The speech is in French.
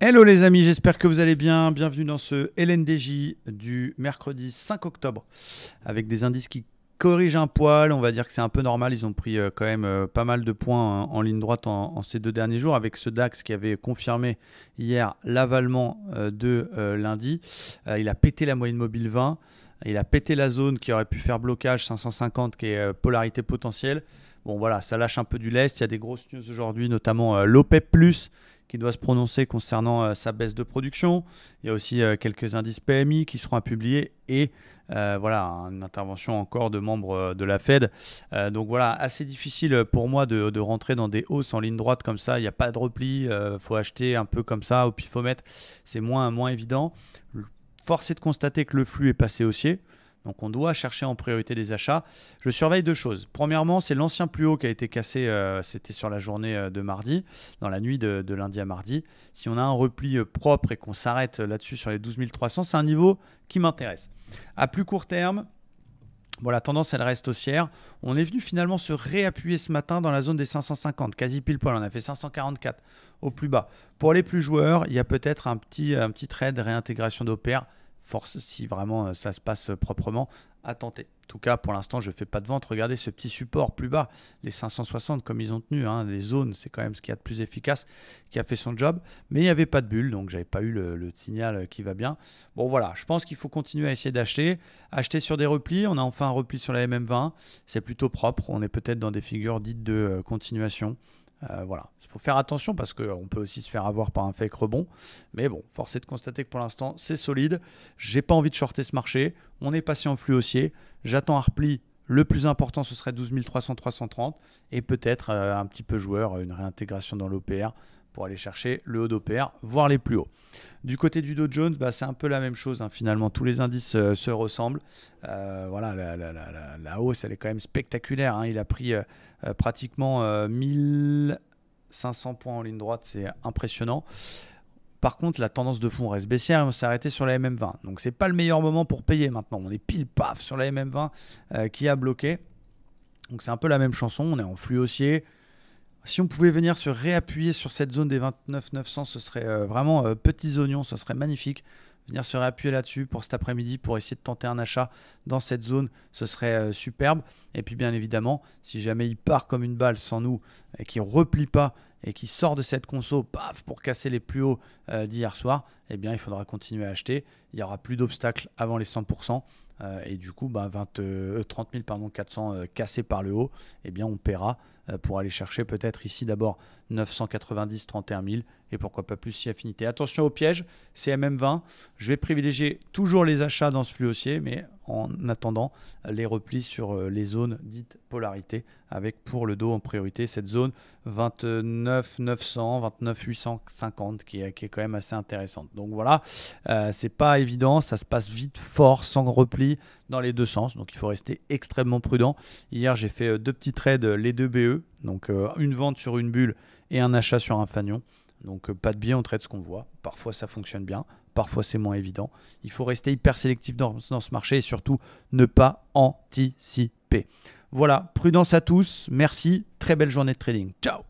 Hello les amis, j'espère que vous allez bien. Bienvenue dans ce LNDJ du mercredi 5 octobre avec des indices qui corrigent un poil. On va dire que c'est un peu normal. Ils ont pris quand même pas mal de points en ligne droite en ces 2 derniers jours avec ce DAX qui avait confirmé hier l'avalement de lundi. Il a pété la moyenne mobile 20. Il a pété la zone qui aurait pu faire blocage 550 qui est polarité potentielle. Bon voilà, ça lâche un peu du lest. Il y a des grosses news aujourd'hui, notamment l'OPEP+, qui doit se prononcer concernant sa baisse de production. Il y a aussi quelques indices PMI qui seront à publier et voilà, une intervention encore de membres de la Fed. Donc voilà, assez difficile pour moi de rentrer dans des hausses en ligne droite comme ça. Il n'y a pas de repli, faut acheter un peu comme ça au pifomètre. C'est moins évident. Force est de constater que le flux est passé haussier. Donc on doit chercher en priorité des achats. Je surveille deux choses. Premièrement, c'est l'ancien plus haut qui a été cassé, c'était sur la journée de mardi, dans la nuit de lundi à mardi. Si on a un repli propre et qu'on s'arrête là-dessus sur les 12 300, c'est un niveau qui m'intéresse. À plus court terme, bon, la tendance, elle reste haussière. On est venu finalement se réappuyer ce matin dans la zone des 550, quasi pile poil. On a fait 544 au plus bas. Pour les plus joueurs, il y a peut-être un petit trade réintégration d'OPR. Force, si vraiment ça se passe proprement, à tenter. En tout cas, pour l'instant, je ne fais pas de vente. Regardez ce petit support plus bas, les 560 comme ils ont tenu. Les zones, c'est quand même ce qu'il y a de plus efficace, qui a fait son job. Mais il n'y avait pas de bulle, donc je n'avais pas eu le signal qui va bien. Bon voilà, je pense qu'il faut continuer à essayer d'acheter. Acheter sur des replis. On a enfin un repli sur la MM20. C'est plutôt propre. On est peut-être dans des figures dites de continuation. Voilà, il faut faire attention parce qu'on peut aussi se faire avoir par un fake rebond. Mais bon, force est de constater que pour l'instant, c'est solide. J'ai pas envie de shorter ce marché. On est passé en flux haussier. J'attends un repli. Le plus important, ce serait 12 300, 330. Et peut-être un petit peu joueur, une réintégration dans l'OPR pour aller chercher le haut d'OPR, voire les plus hauts. Du côté du Dow Jones, c'est un peu la même chose. Finalement, tous les indices se ressemblent. Voilà, la hausse, elle est quand même spectaculaire. Il a pris pratiquement 1500 points en ligne droite. C'est impressionnant. Par contre, la tendance de fond reste baissière et on s'est arrêté sur la MM20. Donc, ce n'est pas le meilleur moment pour payer maintenant. On est pile paf sur la MM20 qui a bloqué. Donc, c'est un peu la même chanson. On est en flux haussier. Si on pouvait venir se réappuyer sur cette zone des 29 900, ce serait vraiment petits oignons, ce serait magnifique. Venir se réappuyer là-dessus pour cet après-midi, pour essayer de tenter un achat dans cette zone, ce serait superbe. Et puis bien évidemment, si jamais il part comme une balle sans nous et qu'il ne replie pas et qu'il sort de cette conso, paf, pour casser les plus hauts d'hier soir, eh bien il faudra continuer à acheter. Il n'y aura plus d'obstacles avant les 100%. Et du coup, 30 400 cassés par le haut, eh bien on paiera pour aller chercher peut-être ici d'abord 990, 31 000 et pourquoi pas plus si affinité. Attention au piège, c'est MM20. Je vais privilégier toujours les achats dans ce flux haussier, mais en attendant les replis sur les zones dites polarité, avec pour le dos en priorité cette zone 29 900, 29 850 qui est quand même assez intéressante. Donc voilà, c'est pas évident, ça se passe vite, fort, sans repli dans les deux sens, donc il faut rester extrêmement prudent. Hier j'ai fait deux petits trades, les deux BE, donc une vente sur une bulle et un achat sur un fanion. Donc pas de biais, on traite ce qu'on voit. Parfois ça fonctionne bien, parfois c'est moins évident. Il faut rester hyper sélectif dans ce marché et surtout ne pas anticiper. Voilà, prudence à tous, merci, très belle journée de trading. Ciao.